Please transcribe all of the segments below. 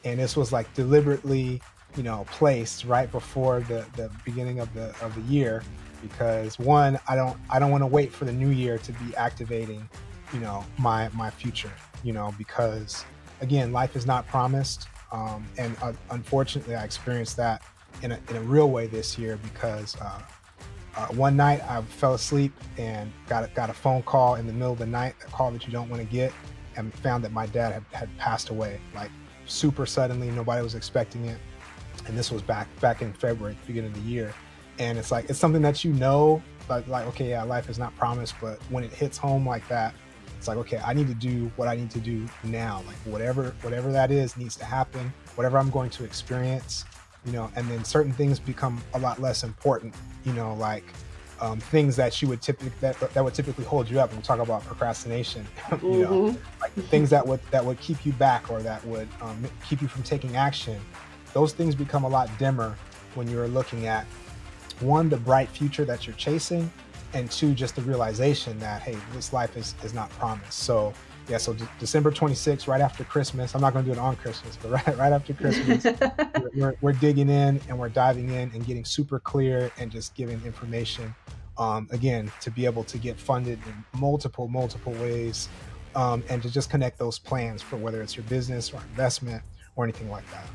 and this was like deliberately, placed right before the beginning of the year, because one, I don't want to wait for the new year to be activating, my future, because again, life is not promised, and unfortunately, I experienced that in a real way this year, because one night I fell asleep and got a phone call in the middle of the night, a call that you don't want to get, and found that my dad had passed away, like super suddenly. Nobody was expecting it, and this was back in February, the beginning of the year. And it's like it's something that like okay, yeah, life is not promised, but when it hits home like that, it's like okay, I need to do what I need to do now. Like whatever that is needs to happen. Whatever I'm going to experience, and then certain things become a lot less important. Like things that you would typically that would typically hold you up. When we talk about procrastination, Mm-hmm. like the things that would keep you back, or that would keep you from taking action. Those things become a lot dimmer when you're looking at, one, the bright future that you're chasing, and two, just the realization that, hey, this life is not promised. So yeah, so December 26th, right after Christmas. I'm not going to do it on Christmas, but right after Christmas, we're digging in, and we're diving in and getting super clear, and just giving information, again, to be able to get funded in multiple ways, and to just connect those plans for whether it's your business or investment or anything like that.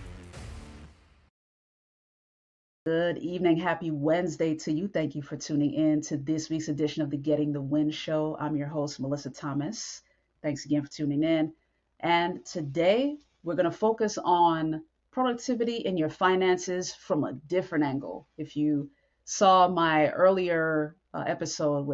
Good evening. Happy Wednesday to you. Thank you for tuning in to this week's edition of the Getting the Win Show. I'm your host, Melissa Thomas. Thanks again for tuning in. And today we're going to focus on productivity in your finances from a different angle. If you saw my earlier episode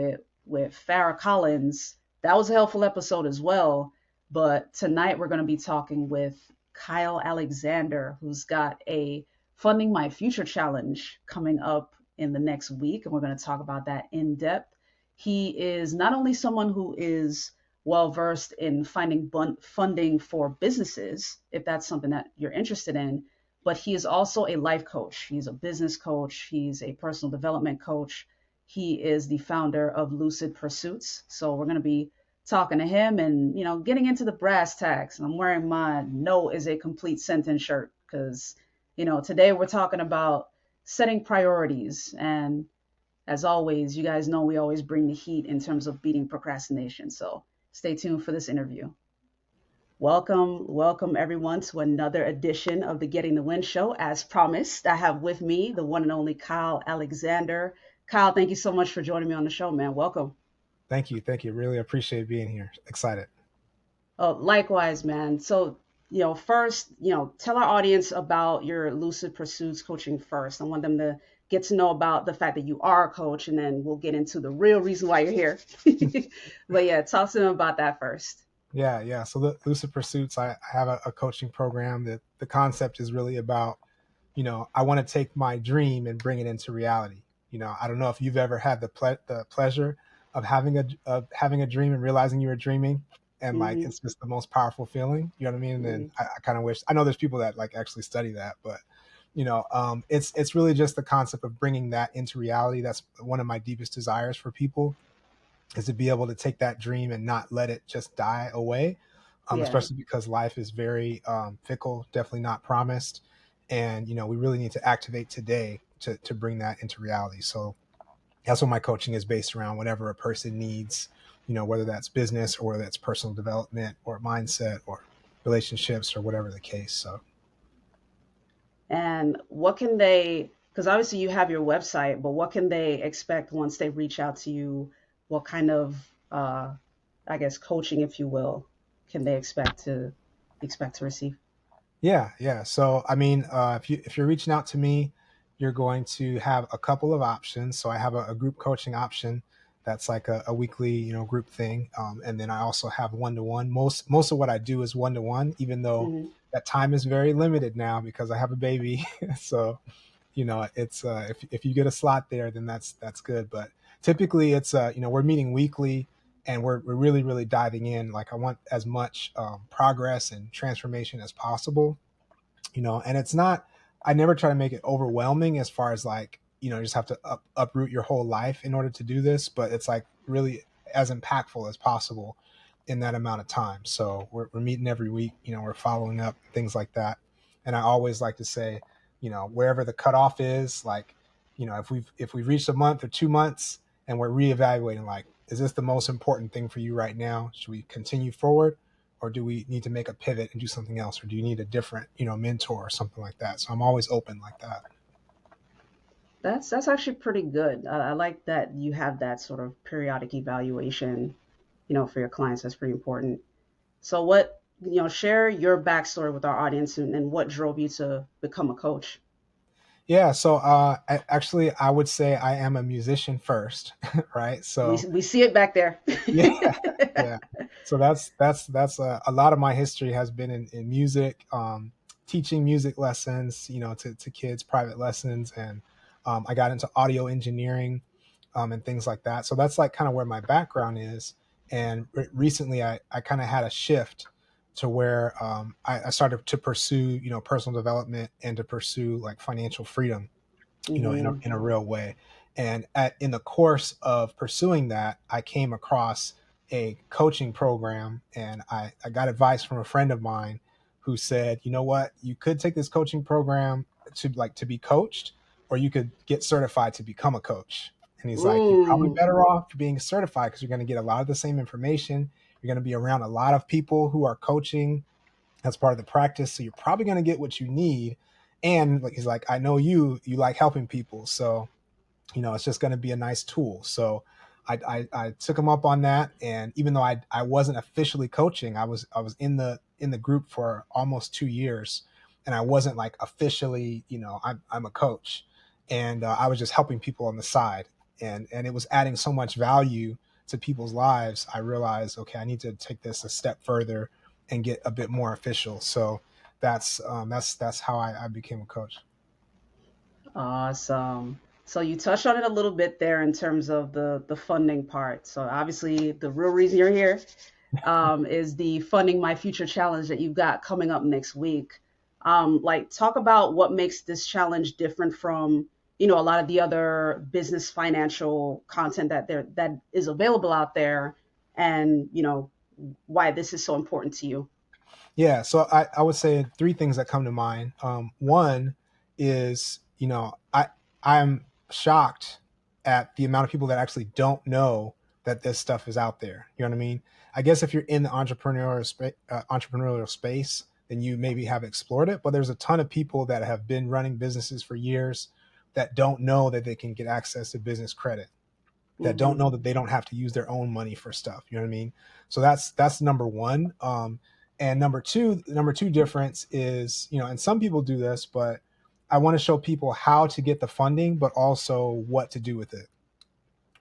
with Farrah Collins, that was a helpful episode as well. But tonight we're going to be talking with Kyle Alexander, who's got a Funding My Future challenge coming up in the next week, and we're going to talk about that in depth. He is not only someone who is well versed in finding funding for businesses, if that's something that you're interested in, but he is also a life coach. He's a business coach, he's a personal development coach. He is the founder of Lucid Pursuits. So we're going to be talking to him and getting into the brass tacks. And I'm wearing my "No is a complete sentence" shirt because today we're talking about setting priorities. And as always, you guys know we always bring the heat in terms of beating procrastination. So stay tuned for this interview. Welcome everyone to another edition of the Getting the Win Show. As promised, I have with me the one and only Kyle Alexander. Kyle, thank you so much for joining me on the show, man. Welcome. Thank you, really appreciate being here, excited. Likewise, man. So, first, tell our audience about your Lucid Pursuits coaching first. I want them to get to know about the fact that you are a coach, and then we'll get into the real reason why you're here. But yeah, talk to them about that first. Yeah. So the Lucid Pursuits, I have a coaching program that the concept is really about, I want to take my dream and bring it into reality. I don't know if you've ever had the pleasure of having a dream and realizing you were dreaming, and like Hmm. it's just the most powerful feeling. You know what I mean? And then Hmm. I kind of wish, I know there's people that like actually study that, but it's really just the concept of bringing that into reality. That's one of my deepest desires for people, is to be able to take that dream and not let it just die away, Yeah. especially because life is very fickle, definitely not promised. And, we really need to activate today to bring that into reality. So that's what my coaching is based around, whatever a person needs, whether that's business or whether that's personal development or mindset or relationships or whatever the case. So And what can they, because obviously you have your website, but what can they expect once they reach out to you? What kind of, I guess, coaching, if you will, can they expect to receive? yeah. So I mean, if you're reaching out to me, you're going to have a couple of options. So I have a group coaching option that's like a weekly, group thing, and then I also have one to one. Most of what I do is one to one, even though Hmm. that time is very limited now because I have a baby. So it's if you get a slot there, then that's good. But typically, it's we're meeting weekly, and we're really diving in. Like I want as much progress and transformation as possible, and it's not, I never try to make it overwhelming as far as like, you just have to uproot your whole life in order to do this, but it's like really as impactful as possible in that amount of time. So we're meeting every week, we're following up, things like that. And I always like to say, wherever the cutoff is, like, if we've reached a month or 2 months and we're reevaluating, like, is this the most important thing for you right now? Should we continue forward, or do we need to make a pivot and do something else, or do you need a different, mentor or something like that? So I'm always open like that. That's actually pretty good. I like that you have that sort of periodic evaluation, for your clients. That's pretty important. So share your backstory with our audience, and what drove you to become a coach. Yeah, so actually, I would say I am a musician first, right? So We see it back there. yeah, yeah. So that's a lot of my history has been in music, teaching music lessons, to kids, private lessons, and I got into audio engineering, and things like that. So that's like kind of where my background is. And recently, I kind of had a shift to where I started to pursue, personal development and to pursue like financial freedom, in a Hmm. real way. And in the course of pursuing that, I came across a coaching program, and I got advice from a friend of mine who said, you know what, you could take this coaching program to be coached, or you could get certified to become a coach. And he's like, you're probably Mm, better off being certified because you're going to get a lot of the same information. You're going to be around a lot of people who are coaching. That's part of the practice. So you're probably going to get what you need. And like, he's like, I know you like helping people. So, it's just going to be a nice tool. So I took him up on that. And even though I wasn't officially coaching, I was in the group for almost 2 years, and I wasn't like officially, I'm a coach. And I was just helping people on the side, and it was adding so much value to people's lives. I realized, okay, I need to take this a step further and get a bit more official. So that's how I became a coach. awesome. So you touched on it a little bit there in terms of the funding part. So obviously, the real reason you're here is the Funding My Future challenge that you've got coming up next week. Like, talk about what makes this challenge different from a lot of the other business financial content that is available out there, and why this is so important to you. Yeah, so I would say three things that come to mind. One is, I'm shocked at the amount of people that actually don't know that this stuff is out there. You know what I mean? I guess if you're in the entrepreneurial space, then you maybe have explored it. But there's a ton of people that have been running businesses for years that don't know that they can get access to business credit, that don't Hmm. know that they don't have to use their own money for stuff. You know what I mean? So that's number one. And number two difference is, and some people do this, but I want to show people how to get the funding, but also what to do with it,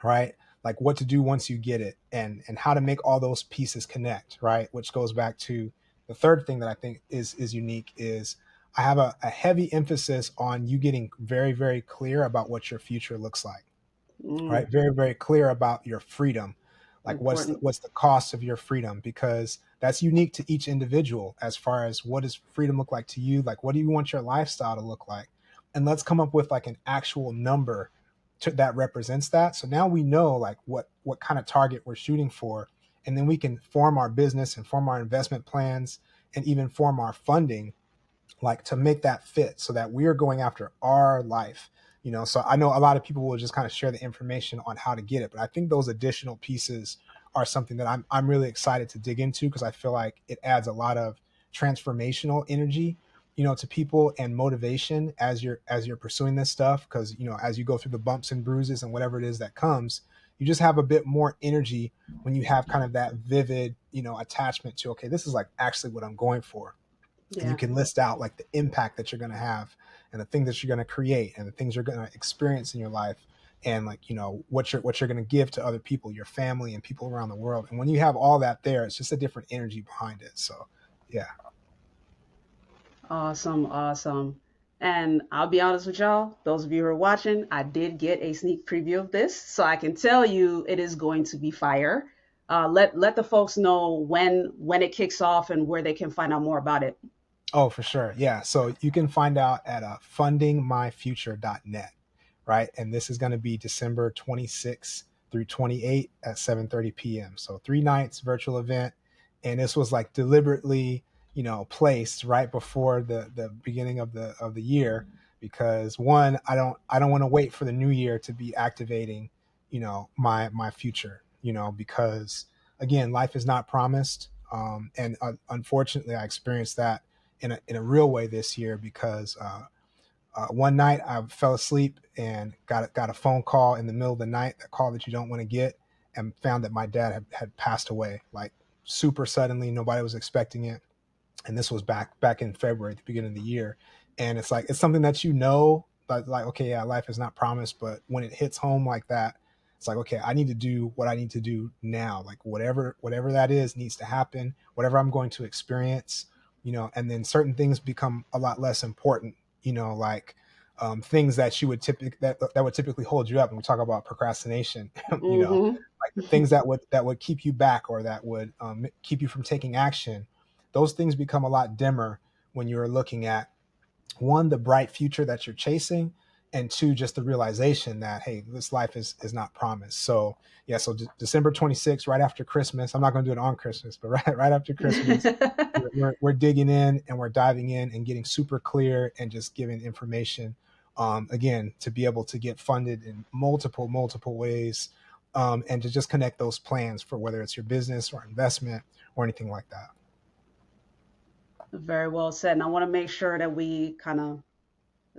right? Like what to do once you get it, and how to make all those pieces connect, right? Which goes back to the third thing that I think is unique is I have a heavy emphasis on you getting very, very clear about what your future looks like, Mm, right? Very, very clear about your freedom. Like what's the, important. what's the cost of your freedom? Because that's unique to each individual as far as what does freedom look like to you? Like what do you want your lifestyle to look like? And let's come up with like an actual number that represents that. So now we know like what kind of target we're shooting for, and then we can form our business and form our investment plans and even form our funding, like to make that fit so that we're going after our life. So I know a lot of people will just kind of share the information on how to get it, but I think those additional pieces are something that I'm really excited to dig into, because I feel like it adds a lot of transformational energy, to people, and motivation as you're pursuing this stuff, because as you go through the bumps and bruises and whatever it is that comes, you just have a bit more energy when you have kind of that vivid, attachment to, okay, this is like actually what I'm going for. And you Yeah. can list out like the impact that you're going to have, and the things that you're going to create, and the things you're going to experience in your life, and like what you're going to give to other people, your family and people around the world. And when you have all that there, it's just a different energy behind it. So yeah. Awesome, awesome. And I'll be honest with y'all, those of you who are watching, I did get a sneak preview of this, so I can tell you it is going to be fire. Let the folks know when it kicks off and where they can find out more about it. Oh, for sure. Yeah. So you can find out at fundingmyfuture.net, right? And this is going to be December 26th through 28th at 7:30 p.m. So 3 nights virtual event. And this was like deliberately, placed right before the beginning of the year, because one, I don't want to wait for the new year to be activating, my future, because again, life is not promised. And unfortunately, I experienced that in a real way this year, because one night I fell asleep and got a phone call in the middle of the night, that call that you don't want to get, and found that my dad had passed away, like super suddenly. Nobody was expecting it, and this was back in February, at the beginning of the year. And it's like, it's something that, but like, okay, yeah, life is not promised, but when it hits home like that, it's like, okay, I need to do what I need to do now. Like whatever that is needs to happen, whatever I'm going to experience, and then certain things become a lot less important, like things that you would that would typically hold you up. And we talk about procrastination, Mm-hmm. like the things that would keep you back, or that would keep you from taking action. Those things become a lot dimmer when you're looking at, one, the bright future that you're chasing, and two, just the realization that, hey, this life is not promised. So yeah, so December 26th, right after Christmas. I'm not going to do it on Christmas, but right after Christmas, we're digging in, and we're diving in and getting super clear, and just giving information, again, to be able to get funded in multiple ways, and to just connect those plans for whether it's your business or investment or anything like that. Very well said. And I want to make sure that we kind of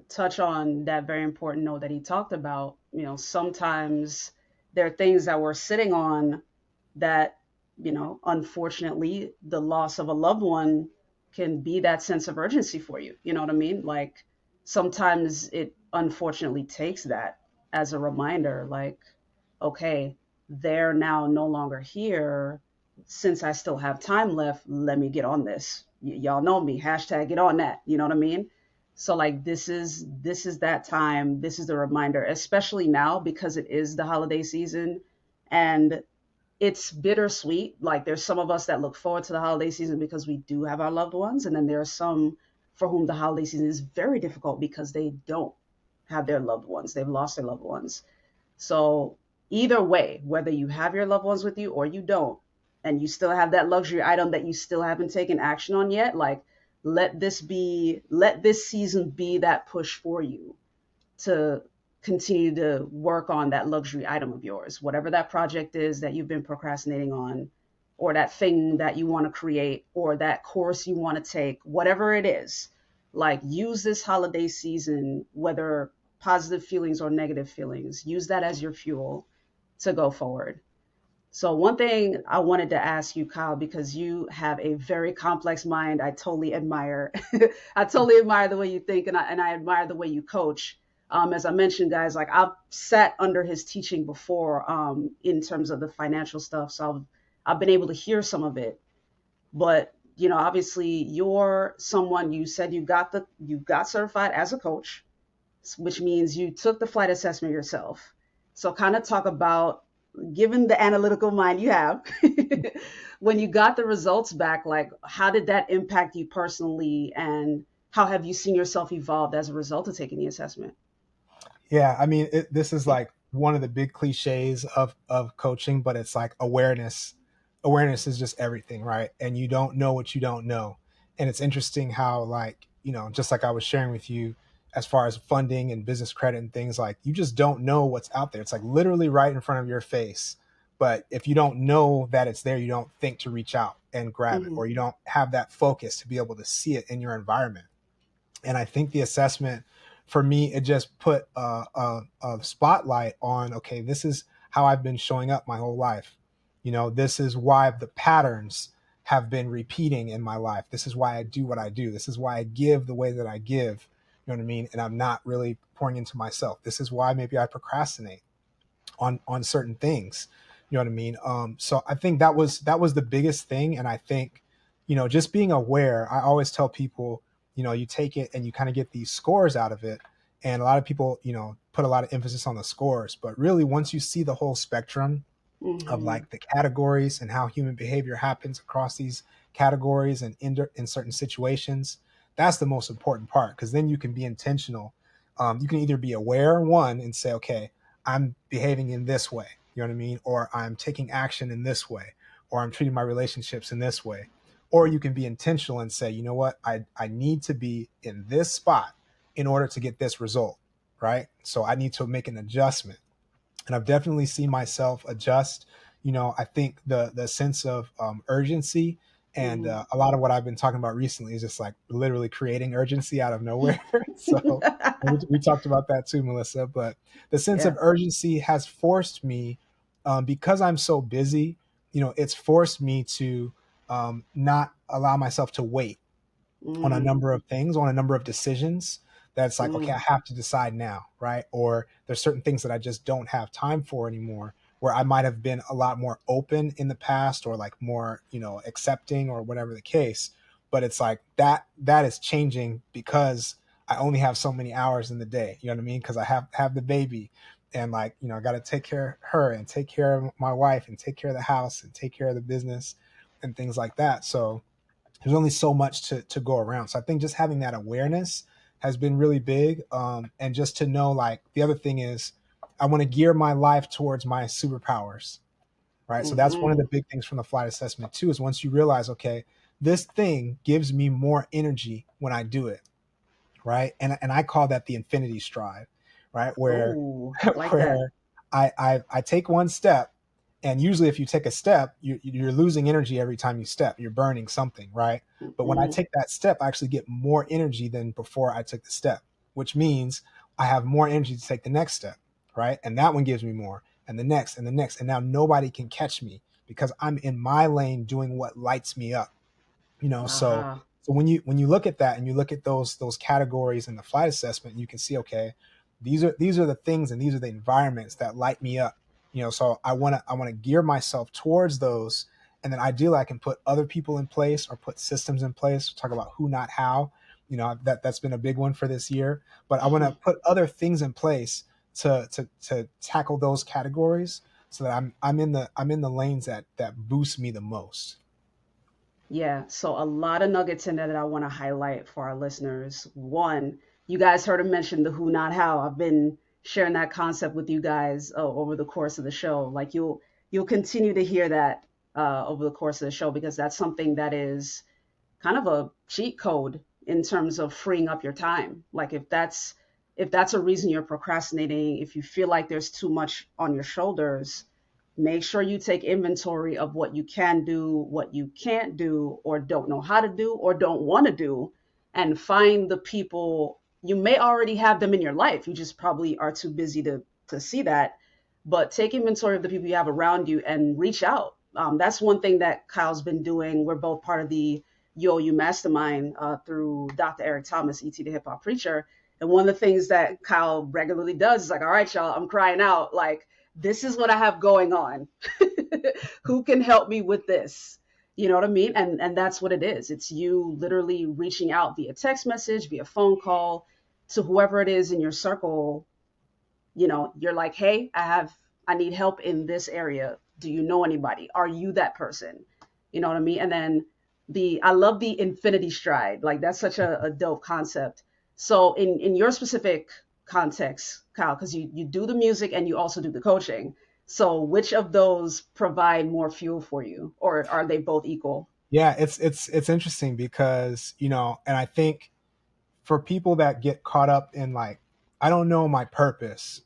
touch on that very important note that he talked about. Sometimes there are things that we're sitting on that, unfortunately, the loss of a loved one can be that sense of urgency for you. You know what I mean? Like sometimes it unfortunately takes that as a reminder, like, okay, they're now no longer here. Since I still have time left, let me get on this. Y'all know me, hashtag get on that. You know what I mean? So like this is that time. This is the reminder, especially now because it is the holiday season, and it's bittersweet. Like there's some of us that look forward to the holiday season because we do have our loved ones, and then there are some for whom the holiday season is very difficult because they don't have their loved ones. They've lost their loved ones. So either way, whether you have your loved ones with you or you don't, and you still have that luxury item that you still haven't taken action on yet, like let this season be that push for you to continue to work on that luxury item of yours, whatever that project is that you've been procrastinating on, or that thing that you want to create, or that course you want to take, whatever it is. Like, use this holiday season, whether positive feelings or negative feelings, use that as your fuel to go forward. So one thing I wanted to ask you, Kyle, because you have a very complex mind, I totally admire. I totally admire the way you think, and I admire the way you coach. As I mentioned, guys, like I've sat under his teaching before, in terms of the financial stuff, so I've been able to hear some of it. But obviously, you're someone. You said you got certified as a coach, which means you took the flight assessment yourself. So kind of talk about, given the analytical mind you have, when you got the results back, like how did that impact you personally, and how have you seen yourself evolved as a result of taking the assessment? Yeah, I mean, this is like one of the big cliches of coaching, but it's like awareness. Awareness is just everything, right? And you don't know what you don't know. And it's interesting how, like, just like I was sharing with you, as far as funding and business credit and things, like you just don't know what's out there. It's like literally right in front of your face. But if you don't know that it's there, you don't think to reach out and grab it, Mm-hmm. or you don't have that focus to be able to see it in your environment. And I think the assessment, for me, it just put a spotlight on, okay, this is how I've been showing up my whole life. This is why the patterns have been repeating in my life. This is why I do what I do. This is why I give the way that I give. You know what I mean? And I'm not really pouring into myself. This is why maybe I procrastinate on certain things. You know what I mean? So I think that was the biggest thing. And I think, just being aware. I always tell people, you take it and you kind of get these scores out of it. And a lot of people, put a lot of emphasis on the scores, but really, once you see the whole spectrum of Mm-hmm. like the categories and how human behavior happens across these categories and in certain situations, that's the most important part, because then you can be intentional. You can either be aware, one, and say, okay, I'm behaving in this way, you know what I mean, or I'm taking action in this way, or I'm treating my relationships in this way, or you can be intentional and say, you know what, I need to be in this spot in order to get this result, right? So I need to make an adjustment. And I've definitely seen myself adjust. I think the sense of urgency and Mm. a lot of what I've been talking about recently is just like literally creating urgency out of nowhere. So we talked about that too, Melissa. But the sense of Yeah. urgency has forced me, because I'm so busy. It's forced me to not allow myself to wait on a Mm. number of things, on a number of decisions. That's like, okay, Mm. I have to decide now, right? Or there's certain things that I just don't have time for anymore, where I might have been a lot more open in the past, or like more, accepting, or whatever the case. But it's like that is changing because I only have so many hours in the day. You know what I mean? Because I have the baby, and like, I got to take care of her and take care of my wife and take care of the house and take care of the business and things like that. So there's only so much to go around. So I think just having that awareness has been really big. And just to know, like, the other thing is, I want to gear my life towards my superpowers, right? So that's one of Mm-hmm. the big things from the flight assessment too, is once you realize, okay, this thing gives me more energy when I do it, right? And I call that the infinity stride, right? Where Oh, I like that. where I take one step, and usually if you take a step, you're losing energy every time you step. You're burning something, right? But when I Mm-hmm. take that step, I actually get more energy than before I took the step, which means I have more energy to take the next step, right? And that one gives me more, and the next, and the next, and now nobody can catch me because I'm in my lane doing what lights me up. So Aha. when you look at that, and you look at those categories in the flight assessment, you can see, okay, these are the things, and these are the environments that light me up. So I want to gear myself towards those, and then ideally I can put other people in place, or put systems in place. Talk about who, not how. That's been a big one for this year. But I want to put other things in place to tackle those categories, so that I'm in the lanes that boost me the most. Yeah, so a lot of nuggets in there that I want to highlight for our listeners. One, you guys heard him mention the who, not how. I've been sharing that concept with you guys over the course of the show. Like you'll continue to hear that over the course of the show because that's something that is kind of a cheat code in terms of freeing up your time. Like if that's a reason you're procrastinating, if you feel like there's too much on your shoulders, make sure you take inventory of what you can do, what you can't do, or don't know how to do, or don't want to do, and find the people. You may already have them in your life. You just probably are too busy to see that. But take inventory of the people you have around you and reach out. That's one thing that Kyle's been doing. We're both part of the UOU Mastermind through Dr. Eric Thomas, ET the Hip Hop Preacher. And one of the things that Kyle regularly does is like, all right, y'all, I'm crying out. Like, this is what I have going on. Who can help me with this? You know what I mean? And that's what it is. It's you literally reaching out via text message, via phone call to whoever it is in your circle. You're like, hey, I need help in this area. Do you know anybody? Are you that person? You know what I mean? And then I love the infinity stride. Like that's such a dope concept. So in your specific context, Kyle, because you do the music and you also do the coaching. So which of those provide more fuel for you, or are they both equal? Yeah, it's interesting because, and I think for people that get caught up in, like, I don't know my purpose,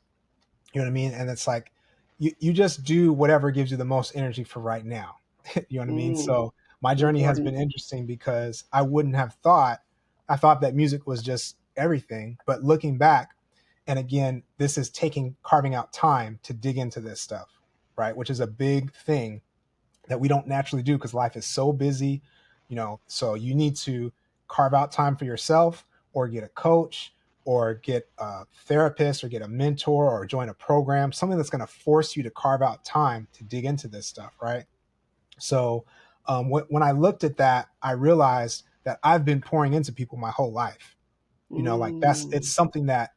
you know what I mean? And it's like, you just do whatever gives you the most energy for right now. You know what I mean? Mm, So my journey has been important. interesting because I thought that music was just everything. But looking back, and again, this is carving out time to dig into this stuff, right? Which is a big thing that we don't naturally do because life is so busy. So you need to carve out time for yourself, or get a coach, or get a therapist, or get a mentor, or join a program, something that's going to force you to carve out time to dig into this stuff, right? So when I looked at that, I realized that I've been pouring into people my whole life. Like, it's Mm, something that,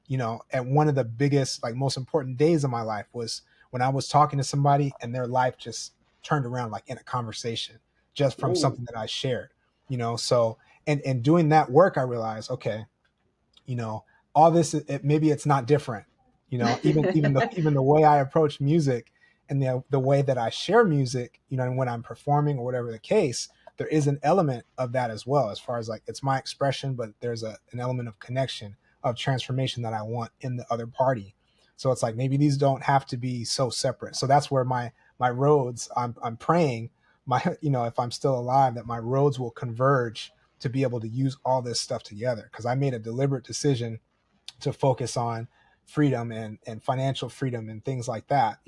at one of the biggest, like, most important days of my life was when I was talking to somebody and their life just turned around, like in a conversation, just from ooh, something that I shared. So, and doing that work, I realized, okay, you know all this, maybe it's not different. Even the way I approach music, and the way that I share music, and when I'm performing or whatever the case, there is an element of that as well, as far as like it's my expression, but there's an element of connection, of transformation that I want in the other party. So it's like maybe these don't have to be so separate. So that's where my roads, I'm praying my, if I'm still alive, that my roads will converge to be able to use all this stuff together, because I made a deliberate decision to focus on freedom and financial freedom and things like that,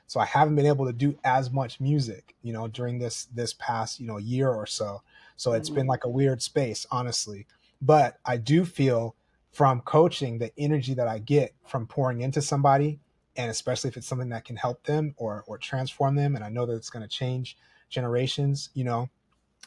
so I haven't been able to do as much music, during this past, year or so. So it's been Mhm. like a weird space, honestly. But I do feel from coaching, the energy that I get from pouring into somebody, and especially if it's something that can help them or transform them, and I know that it's going to change generations,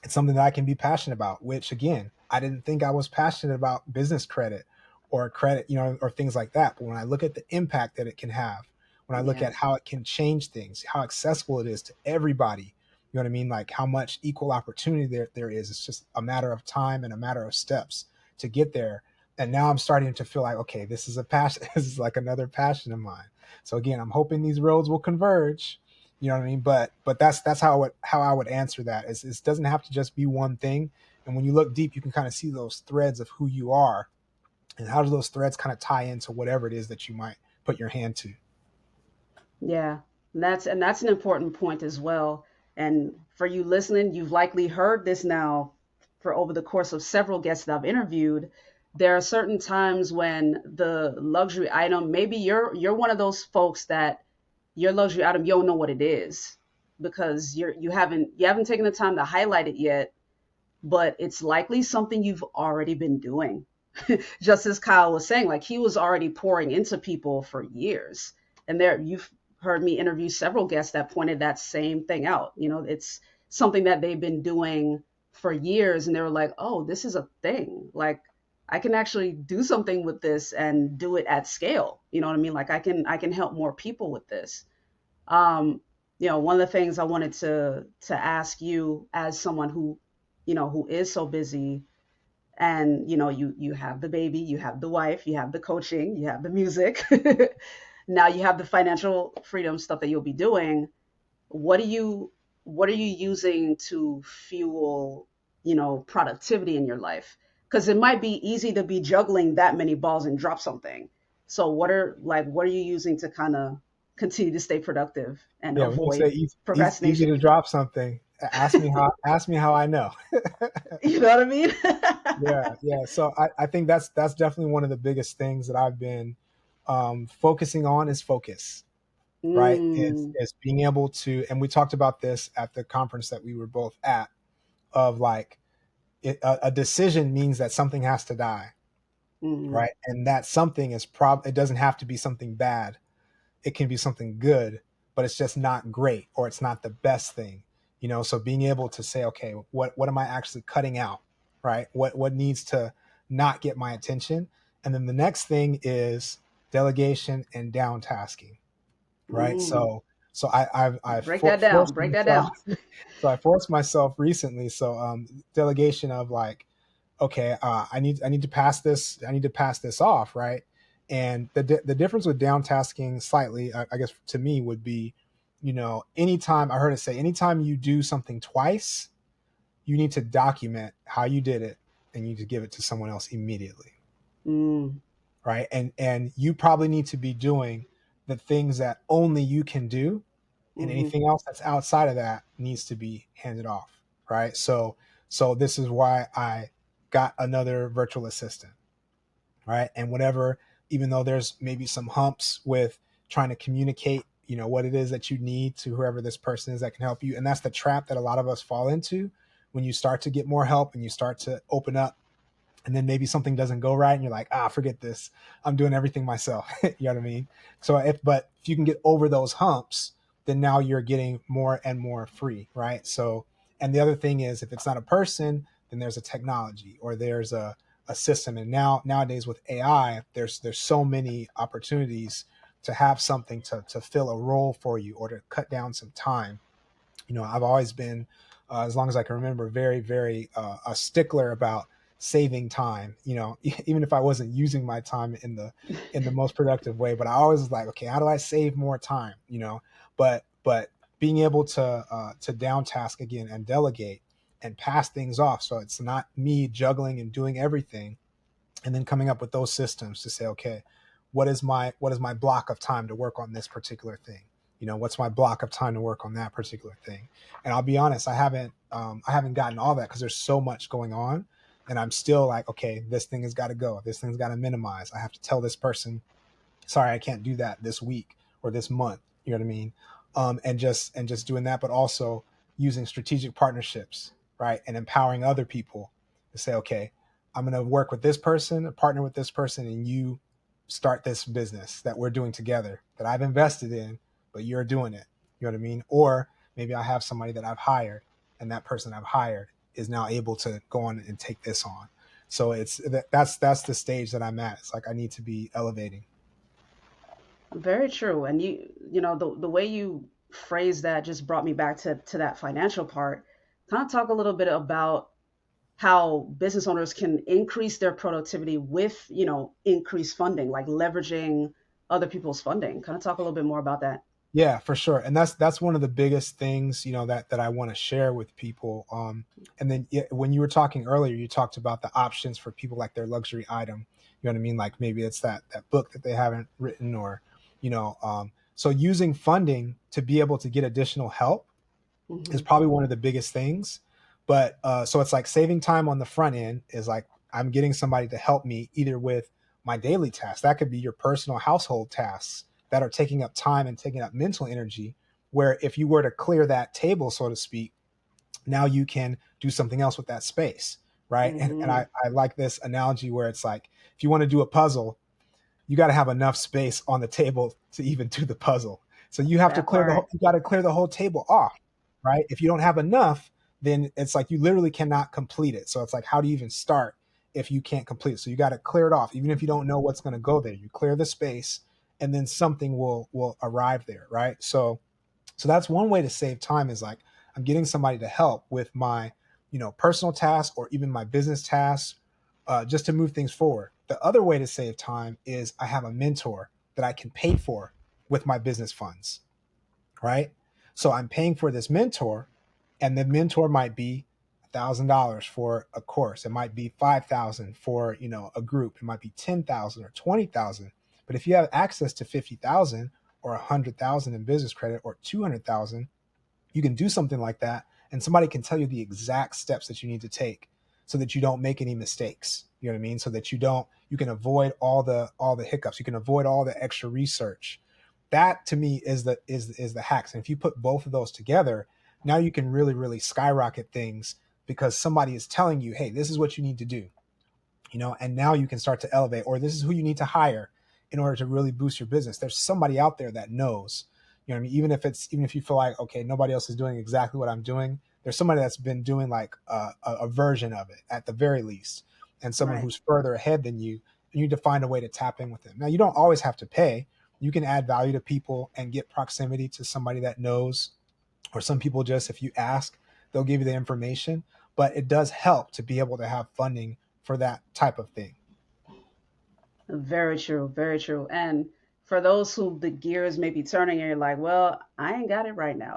it's something that I can be passionate about, which again, I didn't think I was passionate about business credit or credit, or things like that. But when I look at the impact that it can have, when I look at Yes. how it can change things, how accessible it is to everybody, you know what I mean? Like how much equal opportunity there is. It's just a matter of time and a matter of steps to get there. And now I'm starting to feel like, okay, this is a passion. This is like another passion of mine. So again, I'm hoping these roads will converge. You know what I mean? But that's how I would answer that. Is it doesn't have to just be one thing. And when you look deep, you can kind of see those threads of who you are, and how do those threads kind of tie into whatever it is that you might put your hand to. Yeah, and that's an important point as well. And for you listening, you've likely heard this now for over the course of several guests that I've interviewed. There are certain times when the luxury item, maybe you're one of those folks that your luxury item, you don't know what it is because you haven't taken the time to highlight it yet, but it's likely something you've already been doing. Just as Kyle was saying, like he was already pouring into people for years. And there you've heard me interview several guests that pointed that same thing out. It's something that they've been doing for years and they were like, "Oh, this is a thing. Like I can actually do something with this and do it at scale." You know what I mean? Like I can help more people with this. Um, one of the things I wanted to ask you as someone who is so busy, and you have the baby, you have the wife, you have the coaching, you have the music. Now you have the financial freedom stuff that you'll be doing. What are you using to fuel productivity in your life? Because it might be easy to be juggling that many balls and drop something. So what are you using to kind of continue to stay productive and Yeah, when you say avoid easy procrastination? to drop something, ask me how I know. You know what I mean? Yeah. So I think that's definitely one of the biggest things that I've been focusing on is focus, right? It's, Mm, it's being able to, and we talked about this at the conference that we were both at, of like a decision means that something has to die, mm, right? And that something it doesn't have to be something bad. It can be something good, but it's just not great, or it's not the best thing, so being able to say, okay, what am I actually cutting out, right? What needs to not get my attention? And then the next thing is delegation and down tasking, right? mm. So I've Break that down. forced Break that myself. down. So I forced myself recently. So delegation of like, okay, I need to pass this. I need to pass this off, right? And the difference with downtasking slightly, I guess to me would be, anytime I heard it say, anytime you do something twice, you need to document how you did it, and you need to give it to someone else immediately, Mm, right? And you probably need to be doing the things that only you can do, and hmm anything else that's outside of that needs to be handed off, right? So this is why I got another virtual assistant, right? And whatever, even though there's maybe some humps with trying to communicate, what it is that you need to whoever this person is that can help you. And that's the trap that a lot of us fall into when you start to get more help and you start to open up, and then maybe something doesn't go right and you're like, forget this, I'm doing everything myself. You know what I mean? But if you can get over those humps, then now you're getting more and more free, right? So, and the other thing is, if it's not a person, then there's a technology, or there's a system. And nowadays with AI, there's so many opportunities to have something to fill a role for you, or to cut down some time. I've always been, as long as I can remember, very, very a stickler about saving time. Even if I wasn't using my time in the most productive way, but I always was like, okay, how do I save more time? But being able to down task again and delegate and pass things off. So it's not me juggling and doing everything, and then coming up with those systems to say, okay, what is my block of time to work on this particular thing? What's my block of time to work on that particular thing? And I'll be honest, I haven't gotten all that because there's so much going on, and I'm still like, okay, this thing has got to go. This thing's got to minimize. I have to tell this person, sorry, I can't do that this week or this month. You know what I mean? And just doing that, but also using strategic partnerships, right? And empowering other people to say, okay, I'm going to work with this person, partner with this person, and you start this business that we're doing together that I've invested in, but you're doing it. You know what I mean? Or maybe I have somebody that I've hired, and that person I've hired is now able to go on and take this on. So that's the stage that I'm at. It's like I need to be elevating. Very true. And the way you phrase that just brought me back to that financial part. Kind of talk a little bit about how business owners can increase their productivity with, increased funding, like leveraging other people's funding. Kind of talk a little bit more about that. Yeah, for sure. And that's one of the biggest things, that I want to share with people. And then yeah, when you were talking earlier, you talked about the options for people like their luxury item. You know what I mean? Like maybe it's that book that they haven't written, or, so using funding to be able to get additional help is Hmm. probably one of the biggest things. But so it's like saving time on the front end is like I'm getting somebody to help me either with my daily tasks. That could be your personal household tasks that are taking up time and taking up mental energy. Where if you were to clear that table, so to speak, now you can do something else with that space, right? And Hmm. I like this analogy where it's like if you want to do a puzzle, you got to have enough space on the table to even do the puzzle. So you have to That part. you got to clear the whole table off, right? If you don't have enough, then it's like you literally cannot complete it. So it's like, how do you even start if you can't complete it? So you got to clear it off, even if you don't know what's going to go there. You clear the space, and then something will arrive there, right? So that's one way to save time is like I'm getting somebody to help with my, personal tasks or even my business tasks, just to move things forward. The other way to save time is I have a mentor that I can pay for with my business funds, right? So I'm paying for this mentor, and the mentor might be $1,000 for a course. It might be 5,000 for a group. It might be 10,000 or 20,000. But if you have access to 50,000 or 100,000 in business credit or 200,000, you can do something like that, and somebody can tell you the exact steps that you need to take so that you don't make any mistakes. You know what I mean? So that you can avoid all the hiccups. You can avoid all the extra research. That to me is the hacks. And if you put both of those together, now you can really really skyrocket things because somebody is telling you, hey, this is what you need to do, and now you can start to elevate, or this is who you need to hire in order to really boost your business. There's somebody out there that knows. You know what I mean? Even if you feel like, okay, nobody else is doing exactly what I'm doing, there's somebody that's been doing like a version of it at the very least, and someone Right. who's further ahead than you. And you need to find a way to tap in with them. Now you don't always have to pay. You can add value to people and get proximity to somebody that knows, or some people just, if you ask, they'll give you the information. But it does help to be able to have funding for that type of thing. Very true. Very true. And for those who the gears may be turning and you're like, well, I ain't got it right now.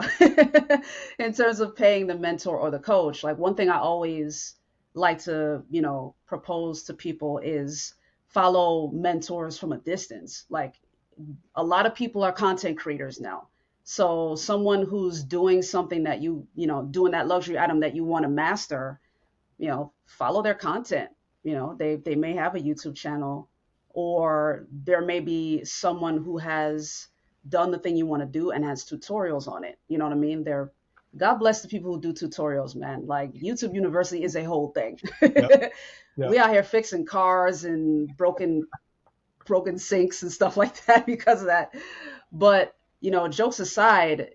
In terms of paying the mentor or the coach, like one thing I always like to, propose to people is follow mentors from a distance. Like a lot of people are content creators now. So someone who's doing something that doing that luxury item that you want to master, follow their content. They may have a YouTube channel, or there may be someone who has done the thing you want to do and has tutorials on it. You know what I mean? God bless the people who do tutorials, man. Like YouTube University is a whole thing. Yep. Yep. We out here fixing cars and broken sinks and stuff like that because of that. But jokes aside,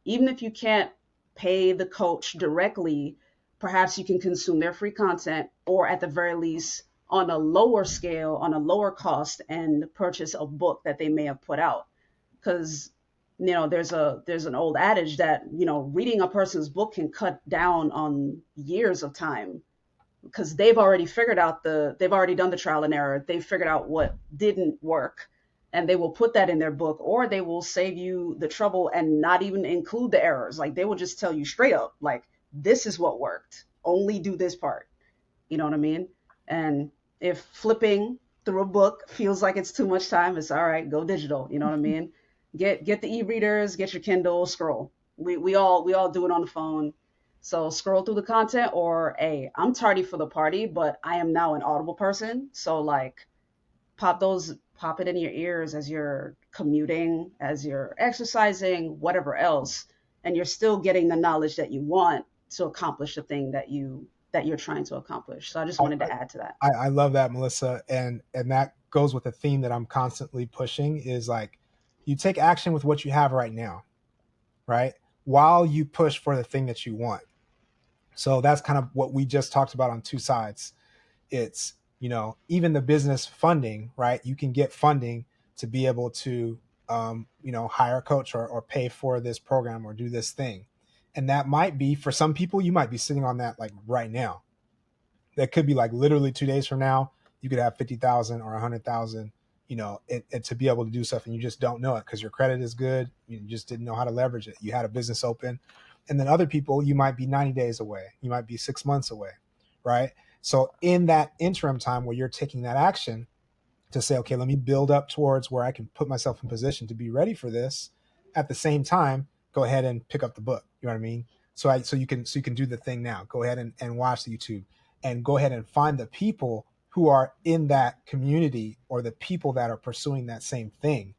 even if you can't pay the coach directly, perhaps you can consume their free content, or at the very least, on a lower scale, on a lower cost, and purchase a book that they may have put out. Because there's an old adage that reading a person's book can cut down on years of time because they've already done the trial and error. They've figured out what didn't work, and they will put that in their book, or they will save you the trouble and not even include the errors. Like they will just tell you straight up, like, this is what worked. only do this part. You know what I mean? And if flipping through a book feels like it's too much time, it's all right. Go digital. You know what I mean? Get the e-readers, get your Kindle, scroll. We all do it on the phone. So scroll through the content, or hey, I'm tardy for the party, but I am now an Audible person. So like pop it in your ears as you're commuting, as you're exercising, whatever else, and you're still getting the knowledge that you want to accomplish the thing that you're trying to accomplish. So I just I, wanted to add to that. I love that, Melissa, and that goes with a theme that I'm constantly pushing is like you take action with what you have right now, right? While you push for the thing that you want. So that's kind of what we just talked about on two sides. It's, even the business funding, right? You can get funding to be able to, hire a coach or pay for this program or do this thing. And that might be for some people, you might be sitting on that like right now. That could be like literally 2 days from now, you could have 50,000 or 100,000, and to be able to do stuff, and you just don't know it because your credit is good. You just didn't know how to leverage it. You had a business open, and then other people, you might be 90 days away. You might be 6 months away, right? So in that interim time where you're taking that action to say, okay, let me build up towards where I can put myself in position to be ready for this. At the same time, go ahead and pick up the book. You know what I mean? So you can do the thing now. Go ahead and watch the YouTube and go ahead and find the people who are in that community or the people that are pursuing that same thing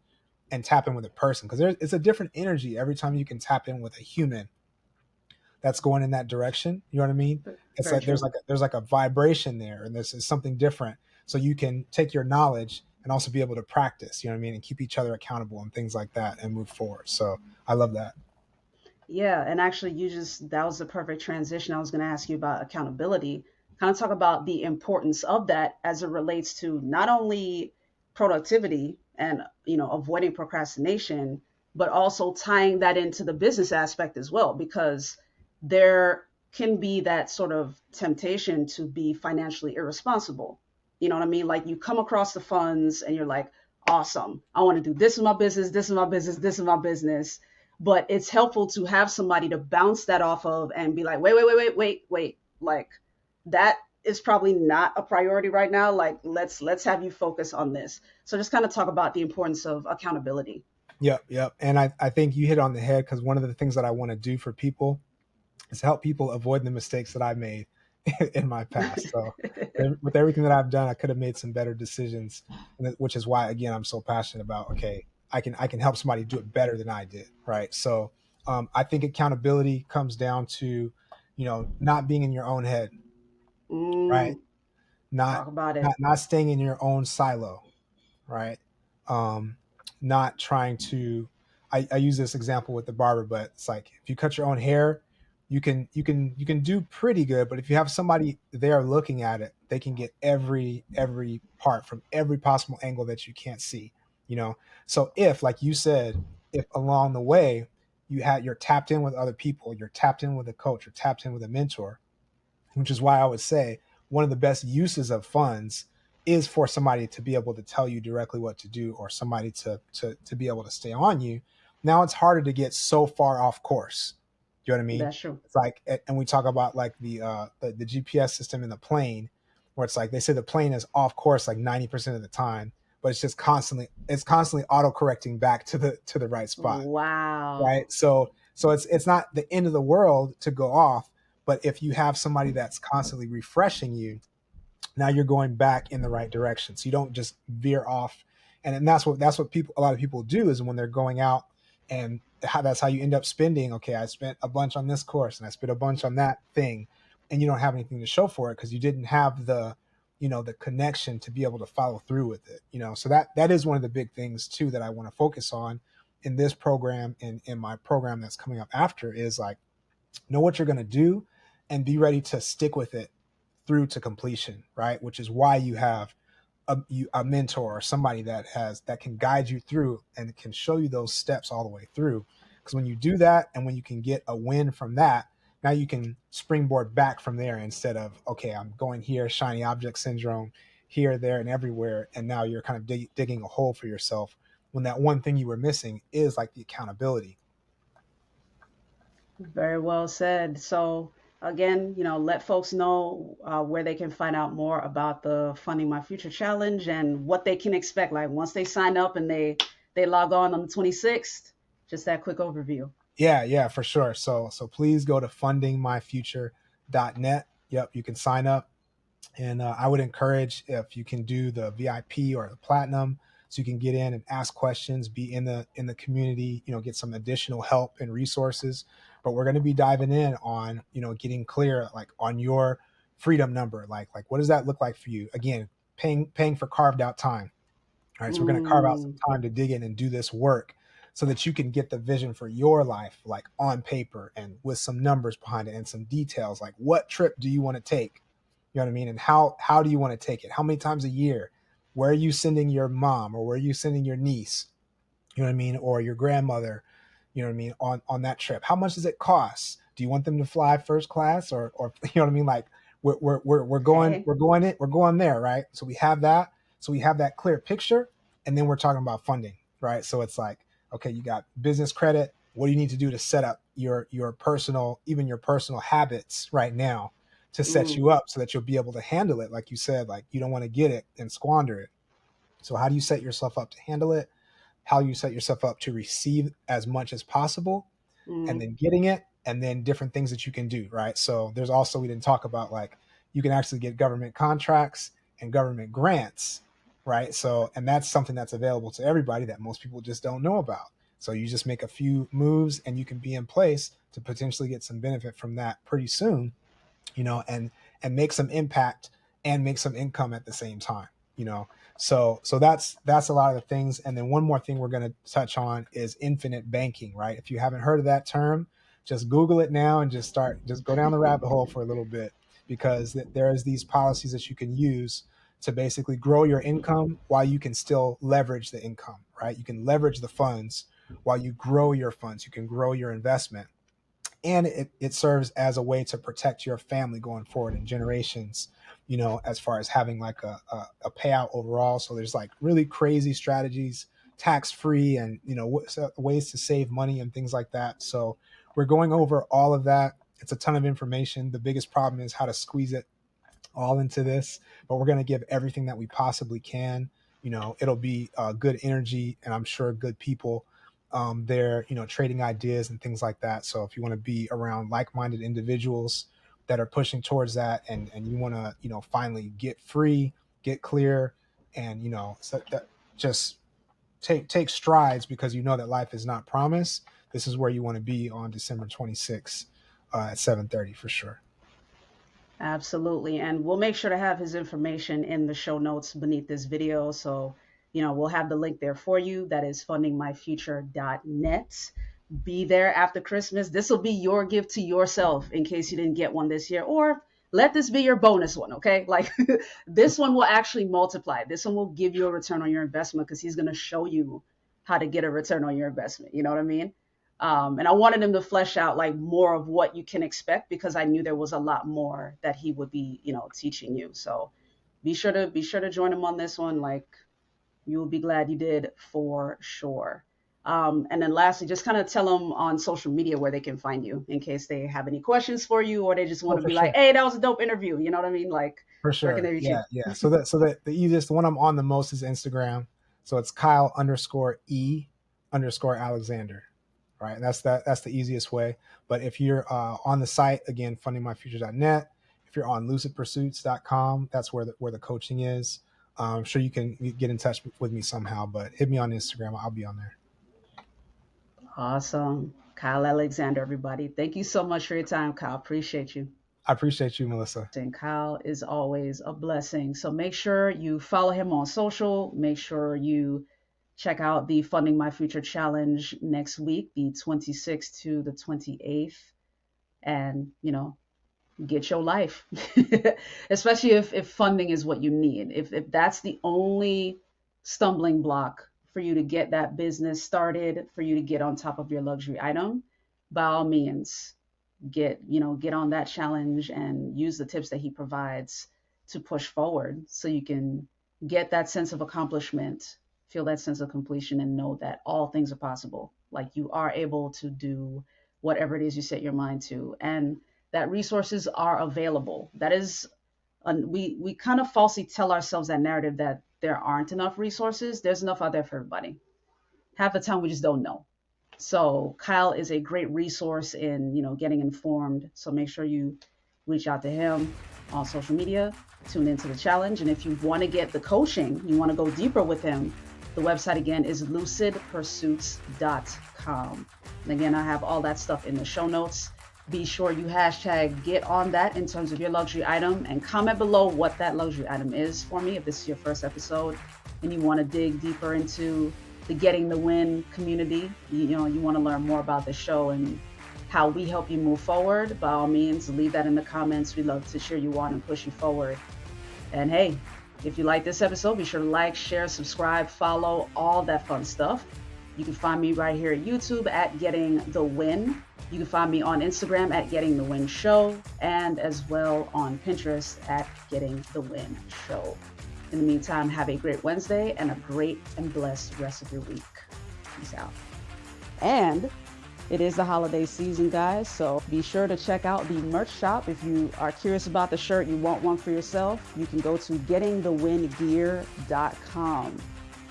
and tap in with a person because it's a different energy every time you can tap in with a human that's going in that direction. You know what I mean? It's Very like true. there's like a vibration there, and this is something different. So you can take your knowledge and also be able to practice. You know what I mean? And keep each other accountable and things like that, and move forward. So I love that. Yeah, and actually, that was the perfect transition. I was going to ask you about accountability, kind of talk about the importance of that as it relates to not only productivity and, avoiding procrastination, but also tying that into the business aspect as well, because there can be that sort of temptation to be financially irresponsible. You know what I mean? Like you come across the funds and you're like, awesome, I want to do this in my business, this in my business, this in my business, but it's helpful to have somebody to bounce that off of and be like, wait, like that is probably not a priority right now. Like let's have you focus on this. So just kind of talk about the importance of accountability. Yep, yep. And I think you hit on the head because one of the things that I want to do for people is help people avoid the mistakes that I made in my past. So with everything that I've done, I could have made some better decisions, which is why again I'm so passionate about. Okay, I can help somebody do it better than I did, right? So I think accountability comes down to, not being in your own head, right? mm, Not Talk about not it. not staying in your own silo, right? Um, Not trying to. I use this example with the barber, but it's like if you cut your own hair, you can do pretty good. But if you have somebody there looking at it, they can get every part from every possible angle that you can't see. You know, so if like you said, if along the way you're tapped in with other people, you're tapped in with a coach, you're tapped in with a mentor, which is why I would say one of the best uses of funds is for somebody to be able to tell you directly what to do or somebody to be able to stay on you. Now it's harder to get so far off course. Do you know what I mean? That's true. It's like, and we talk about like the GPS system in the plane, where it's like they say the plane is off course like 90% of the time, but it's constantly auto correcting back to the right spot, Wow. right? So it's not the end of the world to go off, but if you have somebody that's constantly refreshing you, now you're going back in the right direction. So you don't just veer off. And that's what people a lot of people do is when they're going out and that's how you end up spending. Okay, I spent a bunch on this course and I spent a bunch on that thing, and you don't have anything to show for it because you didn't have the connection to be able to follow through with it. So that is one of the big things too that I want to focus on in this program and in my program that's coming up after is like know what you're going to do and be ready to stick with it through to completion, right? Which is why you have a mentor or somebody that can guide you through and can show you those steps all the way through. Because when you do that and when you can get a win from that, now you can springboard back from there instead of, okay, I'm going here, shiny object syndrome, here, there, and everywhere. And now you're kind of digging a hole for yourself when that one thing you were missing is like the accountability. Very well said. So again, let folks know where they can find out more about the Funding My Future Challenge and what they can expect. Like once they sign up and they log on the 26th, just that quick overview. Yeah, for sure. So please go to fundingmyfuture.net. Yep, you can sign up. And I would encourage if you can do the VIP or the platinum, so you can get in and ask questions, be in the community, get some additional help and resources. But we're going to be diving in on, getting clear like on your freedom number, like what does that look like for you? Again, paying for carved out time. All right, so we're going to carve out some Mm, time to dig in and do this work so that you can get the vision for your life, like on paper and with some numbers behind it and some details, like what trip do you want to take? You know what I mean? And how do you want to take it? How many times a year? Where are you sending your mom, or where are you sending your niece? You know what I mean? Or your grandmother, you know what I mean, on that trip. How much does it cost? Do you want them to fly first class, or you know what I mean? Like we're going okay. we're going there, right? So we have that. So we have that clear picture, and then we're talking about funding, right? So it's like, okay, you got business credit. What do you need to do to set up your personal, even your personal habits right now, to set Mm, you up so that you'll be able to handle it? Like you said, like you don't want to get it and squander it. So how do you set yourself up to handle it? How you set yourself up to receive as much as possible, and mm, then getting it, and then different things that you can do, right? So there's also, we didn't talk about, like you can actually get government contracts and government grants, right? So, and that's something that's available to everybody that most people just don't know about. So you just make a few moves and you can be in place to potentially get some benefit from that pretty soon, and make some impact and make some income at the same time, you know. So that's a lot of the things. And then one more thing we're going to touch on is infinite banking, right? If you haven't heard of that term, just Google it now and just go down the rabbit hole for a little bit, because there's these policies that you can use to basically grow your income while you can still leverage the income, right? You can leverage the funds while you grow your funds. You can grow your investment, and it serves as a way to protect your family going forward in generations, as far as having like a payout overall. So there's like really crazy strategies, tax free, and ways to save money and things like that. So we're going over all of that. It's a ton of information. The biggest problem is how to squeeze it all into this, but we're going to give everything that we possibly can. It'll be good energy, and I'm sure good people there, trading ideas and things like that. So if you want to be around like-minded individuals that are pushing towards that, and you want to, finally get free, get clear, and so that just take strides, because you know that life is not promised. This is where you want to be on December 26th at 7:30 for sure. absolutely. And we'll make sure to have his information in the show notes beneath this video. So, we'll have the link there for you. That is fundingmyfuture.net. Be there after Christmas. This will be your gift to yourself in case you didn't get one this year, or let this be your bonus one. Okay. Like this one will actually multiply. This one will give you a return on your investment because he's going to show you how to get a return on your investment. You know what I mean? And I wanted him to flesh out like more of what you can expect because I knew there was a lot more that he would be, teaching you. So be sure to join him on this one. Like you will be glad you did for sure. And then lastly, just kind of tell them on social media where they can find you in case they have any questions for you or they just want Oh, to for be like, sure. hey, that was a dope interview. You know what I mean? Like, For where can sure. they reach you? Yeah. So the easiest, the one I'm on the most is Instagram. So it's Kyle underscore E underscore Alexander. Right. And that's the easiest way. But if you're on the site, again, fundingmyfuture.net, if you're on lucidpursuits.com, that's where the coaching is. I'm sure you can get in touch with me somehow, but hit me on Instagram. I'll be on there. Awesome. Kyle Alexander, everybody. Thank you so much for your time, Kyle. Appreciate you. I appreciate you, Melissa. And Kyle is always a blessing. So make sure you follow him on social. Make sure you check out the Funding My Future Challenge next week, the 26th to the 28th. And, get your life, especially if funding is what you need. If that's the only stumbling block for you to get that business started, for you to get on top of your luxury item, by all means, get on that challenge and use the tips that he provides to push forward so you can get that sense of accomplishment, feel that sense of completion, and know that all things are possible. Like you are able to do whatever it is you set your mind to. And that resources are available. That is, we kind of falsely tell ourselves that narrative that there aren't enough resources. There's enough out there for everybody. Half the time we just don't know. So Kyle is a great resource in, getting informed. So make sure you reach out to him on social media, tune into the challenge. And if you want to get the coaching, you want to go deeper with him, the website again is lucidpursuits.com. And again, I have all that stuff in the show notes. Be sure you hashtag get on that in terms of your luxury item, and comment below what that luxury item is for me if this is your first episode and you want to dig deeper into the Getting the Win community. You want to learn more about the show and how we help you move forward. By all means, leave that in the comments. We'd love to cheer you on and push you forward. And hey, if you like this episode, be sure to like, share, subscribe, follow, all that fun stuff. You can find me right here at YouTube at Getting the Win. You can find me on Instagram at Getting the Win Show, and as well on Pinterest at Getting the Win Show. In the meantime, have a great Wednesday and a great and blessed rest of your week. Peace out. And it is the holiday season, guys, so be sure to check out the merch shop. If you are curious about the shirt, you want one for yourself, you can go to gettingthewingear.com.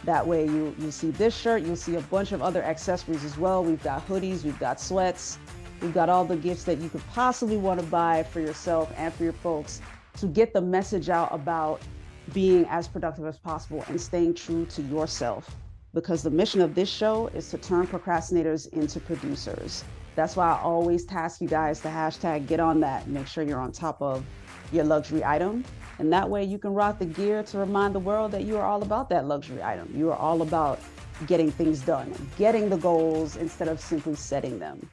That way you see this shirt, you'll see a bunch of other accessories as well. We've got hoodies, we've got sweats, we've got all the gifts that you could possibly want to buy for yourself and for your folks to get the message out about being as productive as possible and staying true to yourself. Because the mission of this show is to turn procrastinators into producers. That's why I always task you guys to hashtag get on that. Make sure you're on top of your luxury item. And that way you can rock the gear to remind the world that you are all about that luxury item. You are all about getting things done, getting the goals instead of simply setting them.